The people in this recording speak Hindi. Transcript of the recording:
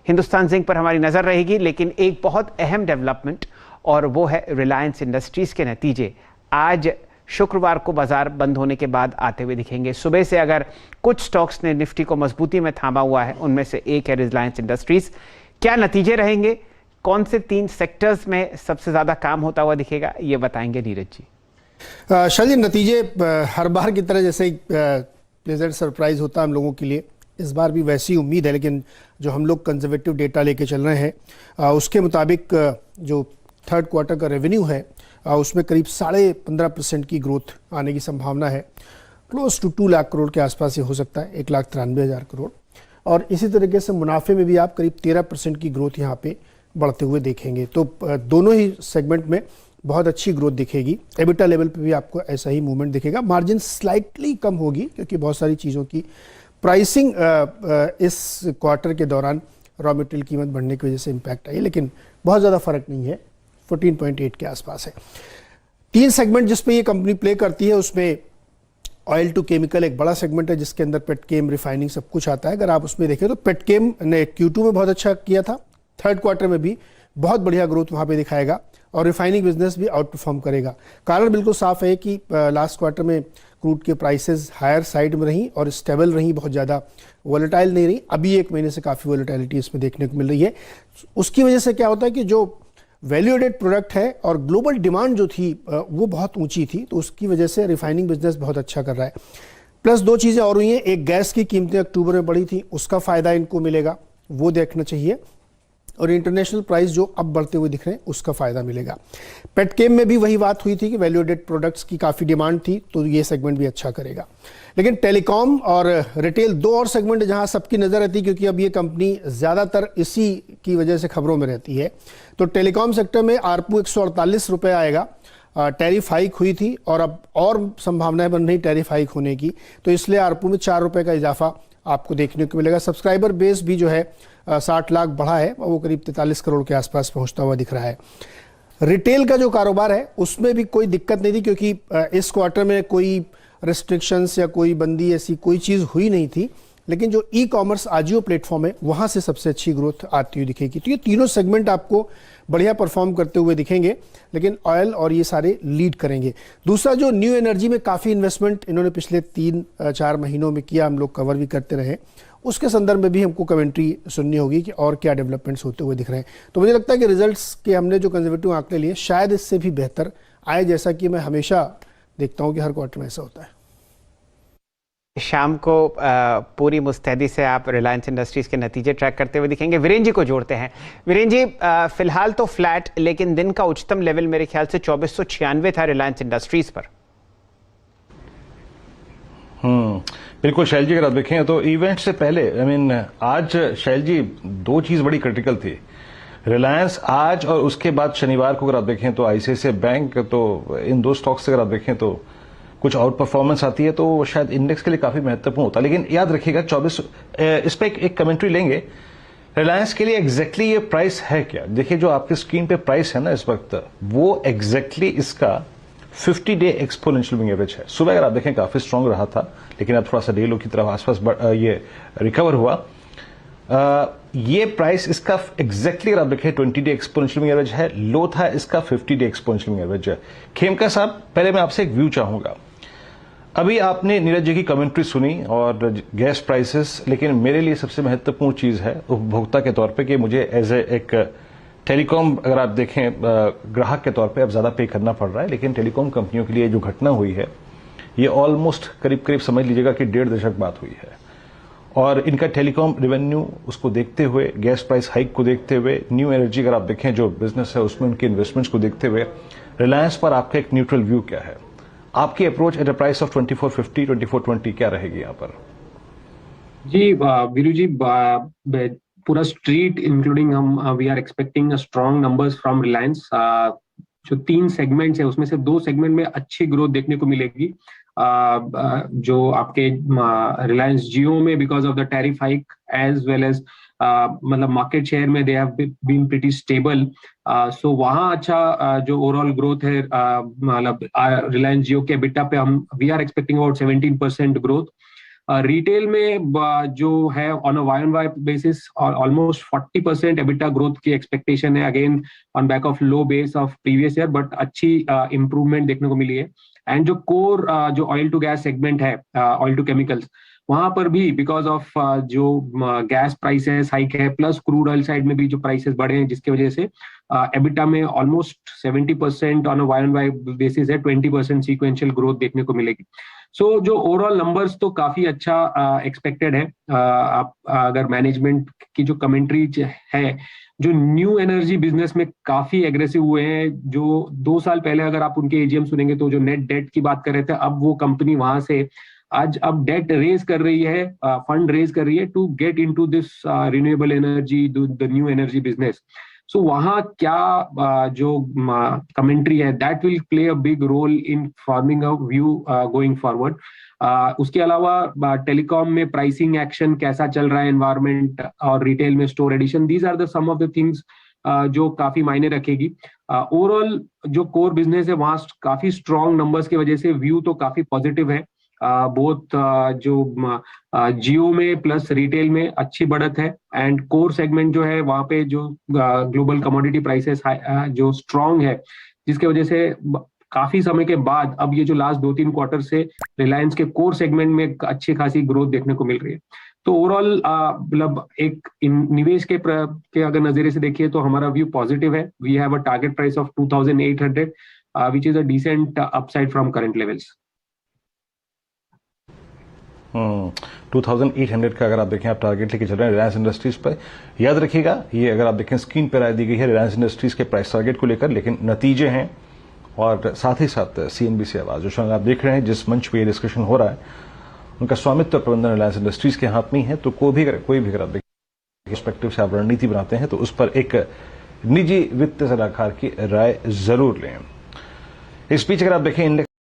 हिंदुस्तान जिंक पर हमारी नजर रहेगी, लेकिन एक बहुत अहम डेवलपमेंट और वो है रिलायंस इंडस्ट्रीज के नतीजे आज शुक्रवार को बाजार बंद होने के बाद आते हुए दिखेंगे। सुबह से अगर कुछ स्टॉक्स ने निफ्टी को मजबूती में थामा हुआ है, उनमें से एक है रिलायंस इंडस्ट्रीज। क्या नतीजे रहेंगे, कौन से 3 सेक्टर्स में सबसे ज्यादा काम होता हुआ दिखेगा, ये बताएंगे नीरज जी। शायद नतीजे हर बार की तरह जैसे प्लेजेंट सरप्राइज होता है हम लोगों के लिए, इस बार भी वैसी उम्मीद है। लेकिन जो हम लोग कंजर्वेटिव डेटा लेके चल रहे हैं उसके मुताबिक जो थर्ड क्वार्टर का रेवेन्यू है उसमें करीब 15.5% की ग्रोथ आने की संभावना है। क्लोज टू 2 लाख करोड़ के आसपास ये हो सकता है, 1,93,000 करोड़। और इसी तरीके से मुनाफे में भी आप करीब 13% की ग्रोथ यहाँ पे बढ़ते हुए देखेंगे। तो दोनों ही सेगमेंट में बहुत अच्छी ग्रोथ दिखेगी। एबिटा लेवल पे भी आपको ऐसा ही मूवमेंट दिखेगा। मार्जिन स्लाइटली कम होगी क्योंकि बहुत सारी चीज़ों की प्राइसिंग इस क्वार्टर के दौरान रॉ मटेरियल कीमत बढ़ने की वजह से इम्पैक्ट आई, लेकिन बहुत ज़्यादा फर्क नहीं है, 14.8 के आसपास है। 3 सेगमेंट जिसपे ये कंपनी प्ले करती है उसमें ऑयल टू केमिकल एक बड़ा सेगमेंट है जिसके अंदर पेटकेम, रिफाइनिंग सब कुछ आता है। अगर आप उसमें देखें तो पेटकेम ने Q2 में बहुत अच्छा किया था, थर्ड क्वार्टर में भी बहुत बढ़िया ग्रोथ वहाँ पे दिखाएगा और रिफाइनिंग बिजनेस भी आउट परफॉर्म करेगा। कारण बिल्कुल साफ है कि लास्ट क्वार्टर में क्रूड के प्राइसेस हायर साइड में रही और स्टेबल रही, बहुत ज़्यादा वोलेटाइल नहीं रही। अभी 1 महीने से काफ़ी वोलेटाइलिटी इसमें देखने को मिल रही है। उसकी वजह से क्या होता है कि जो वैल्यू एडेड प्रोडक्ट है और ग्लोबल डिमांड जो थी वो बहुत ऊंची थी, तो उसकी वजह से रिफाइनिंग बिजनेस बहुत अच्छा कर रहा है। प्लस 2 चीज़ें और हुई हैं, एक गैस की कीमतें अक्टूबर में बढ़ी थी, उसका फ़ायदा इनको मिलेगा, वो देखना चाहिए। और इंटरनेशनल प्राइस जो अब बढ़ते हुए दिख रहे हैं उसका फ़ायदा मिलेगा। पेटकेम में भी वही बात हुई थी कि वैल्यू एडेड प्रोडक्ट्स की काफ़ी डिमांड थी, तो ये सेगमेंट भी अच्छा करेगा। लेकिन टेलीकॉम और रिटेल 2 और सेगमेंट है जहां सबकी नज़र रहती है, क्योंकि अब ये कंपनी ज़्यादातर इसी की वजह से खबरों में रहती है। तो टेलीकॉम सेक्टर में आरपू 148 रुपये आएगा। टैरिफ हाइक हुई थी और अब और संभावनाएं बन रही टैरिफ हाइक होने की, तो इसलिए आरपू में 4 रुपये का इजाफा आपको देखने को मिलेगा। सब्सक्राइबर बेस भी जो है 60 लाख बढ़ा है, वो करीब 43 करोड़ के आसपास पहुंचता हुआ दिख रहा है। रिटेल का जो कारोबार है उसमें भी कोई दिक्कत नहीं थी, क्योंकि इस क्वार्टर में कोई रिस्ट्रिक्शंस या कोई बंदी ऐसी कोई चीज़ हुई नहीं थी। लेकिन जो ई कॉमर्स आजियो प्लेटफॉर्म है वहाँ से सबसे अच्छी ग्रोथ आती हुई दिखेगी। तो ये तीनों सेगमेंट आपको बढ़िया परफॉर्म करते हुए दिखेंगे, लेकिन ऑयल और ये सारे लीड करेंगे। दूसरा, जो न्यू एनर्जी में काफ़ी इन्वेस्टमेंट इन्होंने पिछले 3-4 महीनों में किया, हम लोग कवर भी करते रहे, उसके संदर्भ में भी हमको कमेंट्री सुननी होगी कि और क्या डेवलपमेंट्स होते हुए दिख रहे हैं। तो मुझे लगता है कि रिजल्ट्स के हमने जो कंजर्वेटिव आंकड़े लिए शायद इससे भी बेहतर आए, जैसा कि मैं हमेशा देखता हूँ कि हर क्वार्टर में ऐसा होता है। शाम को पूरी मुस्तैदी से आप रिलायंस इंडस्ट्रीज के नतीजे ट्रैक करते हुए दिखेंगे। वीरेंद्र जी को जोड़ते हैं। वीरेंद्र जी, फिलहाल तो फ्लैट, लेकिन दिन का उच्चतम लेवल मेरे ख्याल से 2496 था रिलायंस इंडस्ट्रीज पर। बिल्कुल शैल जी, अगर आप देखें तो इवेंट से पहले आज शैल जी 2 चीज बड़ी क्रिटिकल थी। रिलायंस आज और उसके बाद शनिवार को अगर आप देखें तो आईसीआईसीआई बैंक, तो इन 2 स्टॉक्स से अगर आप देखें तो कुछ आउट परफॉर्मेंस आती है, तो शायद इंडेक्स के लिए काफी महत्वपूर्ण होता है। लेकिन याद रखिएगा 24 इस पर एक कमेंट्री लेंगे। रिलायंस के लिए एग्जैक्टली ये प्राइस है क्या? देखिए जो आपकी स्क्रीन पे प्राइस है ना इस वक्त, वो एग्जैक्टली इसका 50 डे एक्सपोनेंशियल मूविंग एवरेज है। सुबह अगर आप देखें काफी स्ट्रांग रहा था, लेकिन अब थोड़ा सा डे लो की तरफ आसपास ये रिकवर हुआ। ये प्राइस इसका एग्जैक्टली अगर आप देखें 20 डे एक्सपोनेंशियल मूविंग एवरेज है, लो था इसका 50 डे एक्सपोनेंशियल मूविंग एवरेज है। खेमका साहब, पहले मैं आपसे एक व्यू चाहूंगा। अभी आपने नीरज जी की कमेंट्री सुनी और गैस प्राइसेस, लेकिन मेरे लिए सबसे महत्वपूर्ण चीज है उपभोक्ता के तौर पे कि मुझे एज एक टेलीकॉम, अगर आप देखें ग्राहक के तौर पे अब ज्यादा पे करना पड़ रहा है, लेकिन टेलीकॉम कंपनियों के लिए जो घटना हुई है ये ऑलमोस्ट करीब समझ लीजिएगा कि 1.5 दशक बात हुई है। और इनका टेलीकॉम रेवेन्यू उसको देखते हुए, गैस प्राइस हाइक को देखते हुए, न्यू एनर्जी अगर आप देखें जो बिजनेस है उसमें उनके इन्वेस्टमेंट्स को देखते हुए, रिलायंस पर आपका एक न्यूट्रल व्यू क्या है? आपकी approach at a price of 2450, 2420 क्या रहेगी यहाँ पर? जी वीरू जी, पूरा स्ट्रीट इंक्लूडिंग हम we are expecting strong numbers from Reliance. जो 3 सेगमेंट्स है उसमें से 2 सेगमेंट में अच्छी ग्रोथ देखने को मिलेगी। जो आपके रिलायंस जियो में because of the tariff hike as well as मतलब मार्केट शेयर में they have been pretty stable. So वहाँ अच्छा जो ओवरऑल ग्रोथ है, मतलब रिलायंस जियो के EBITDA पे हम we are expecting about 17% growth. Retail में जो है on a Y on Y basis almost 40% EBITDA growth की एक्सपेक्टेशन है, again on back of low base of previous year, but अच्छी इंप्रूवमेंट देखने को मिली है। एंड जो कोर जो ऑयल टू गैस सेगमेंट है, ऑयल टू केमिकल्स, वहां पर भी बिकॉज ऑफ जो गैस प्राइसेस हाइक है प्लस क्रूड ऑयल साइड में भी जो प्राइसेस बढ़े हैं, जिसकी वजह से एबिटा में almost 70% on Y on Y basis है, 20% सीक्वेंशियल ग्रोथ देखने को मिलेगी। सो जो ओवरऑल नंबर्स तो काफी अच्छा एक्सपेक्टेड है। आप अगर मैनेजमेंट की जो कमेंट्री है, जो न्यू एनर्जी बिजनेस में काफी एग्रेसिव हुए हैं, जो 2 साल पहले अगर आप उनके एजीएम सुनेंगे तो जो नेट डेट की बात कर रहे थे, अब वो कंपनी वहां से आज अब डेट रेज कर रही है, फंड रेज कर रही है to get into this renewable energy, the new energy business. So वहां क्या जो कमेंट्री है, that will play a big role in forming a view going forward. उसके अलावा टेलीकॉम में प्राइसिंग एक्शन कैसा चल रहा है, एनवायरमेंट और रिटेल में store addition, these are the some of the things जो काफी मायने रखेगी। ओवरऑल जो कोर बिजनेस है वहां काफी स्ट्रॉन्ग नंबर्स की वजह से व्यू तो काफी पॉजिटिव है। बोथ जो जियो में प्लस रिटेल में अच्छी बढ़त है, एंड कोर सेगमेंट जो है वहां पे जो ग्लोबल कमोडिटी प्राइसेस जो स्ट्रांग है, जिसके वजह से काफी समय के बाद अब ये जो लास्ट 2-3 क्वार्टर से रिलायंस के कोर सेगमेंट में अच्छी खासी ग्रोथ देखने को मिल रही है। तो ओवरऑल मतलब एक निवेश के अगर नजरिए से देखिए तो हमारा व्यू पॉजिटिव है। We have a target price of 2800 which is a decent upside from current levels. 2800 का अगर आप देखें, आप टारगेट लेके चल रहे हैं रिलायंस इंडस्ट्रीज पर। याद रखिएगा, ये अगर आप देखें स्क्रीन पर राय दी गई है रिलायंस इंडस्ट्रीज के प्राइस टारगेट को लेकर, लेकिन नतीजे हैं और साथ ही साथ सीएनबीसी आवाज जो आप देख रहे हैं, जिस मंच पे ये डिस्कशन हो रहा है, उनका स्वामित्व प्रबंधन रिलायंस इंडस्ट्रीज के हाथ में ही है। तो कोई भी अगर आप देखें पर्सपेक्टिव से आप रणनीति बनाते हैं तो उस पर एक निजी वित्त सलाहकार की राय जरूर लें। इस बीच अगर आप देखें